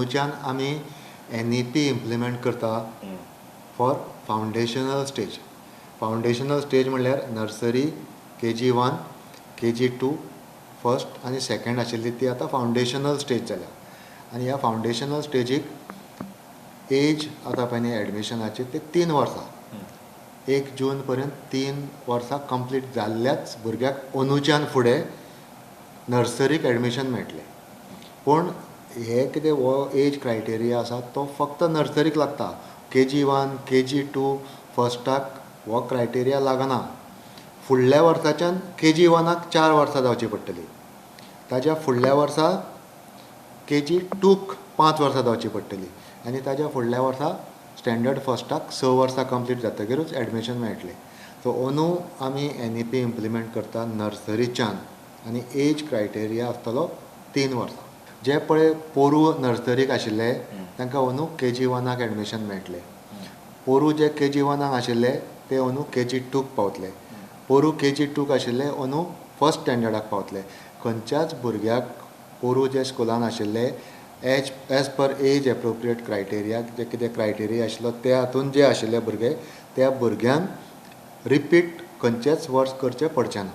अंदूच्यान आमी NEP implement करता for फावंडेशनल stage. फावंडेशनल stage म्हणल्यार नर्सरी, KG1, KG2 फर्स्ट आनी सेकंड आशिल्ली ती आतां फावंडेशनल स्टेज जाल्या. आनी ह्या फावंडेशनल स्टेजीक एज आतां पळय न्ही एडमिशनाची ते 3 वर्सां. 1 जून पर्यंत 3 वर्सां कंप्लीट जाल्ल्याच भुरग्याक अंदूच्यान फुडें नर्सरीक एडमिशन मेळटलें. पूण हे कितें हो एज क्रायटेरिया आसा तो फक्त नर्सरीक लागता. KG1, KG2 फर्स्टाक हो क्रायटेरिया लागना. फुडल्या वर्साच्यान KG1 4 वर्सां जावची पडटली. ताज्या फुडल्या वर्सा KG2 5 वर्सां जावची पडटली आनी ताज्या फुडल्या वर्सा स्टँडर्ड फर्स्टाक 6 वर्सां कंप्लीट जातकीरूच एडमिशन मेळटलें. सो अंदू आमी NEP इम्प्लिमेंट करता नर्सरीच्यान आनी एज क्रायटेरिया आसतलो 3 वर्सां. जे पळय पोरू नर्सरीक आशिल्ले तांकां अंदू KG1 एडमिशन मेळटलें. पोरू जे KG1 आशिल्ले ते अंदू KG2 पावतले. पोरू KG2 आशिल्ले अंदू फर्स्ट स्टँडर्डाक पावतले. खंयच्याच भुरग्याक पोरू जे स्कुलान आशिल्ले as per age appropriate criteria जे कितें क्रायटेरिया आशिल्लो त्या हातून जे आशिल्ले भुरगे त्या भुरग्यांक रिपीट खंयचेच वर्स करचें पडचें ना.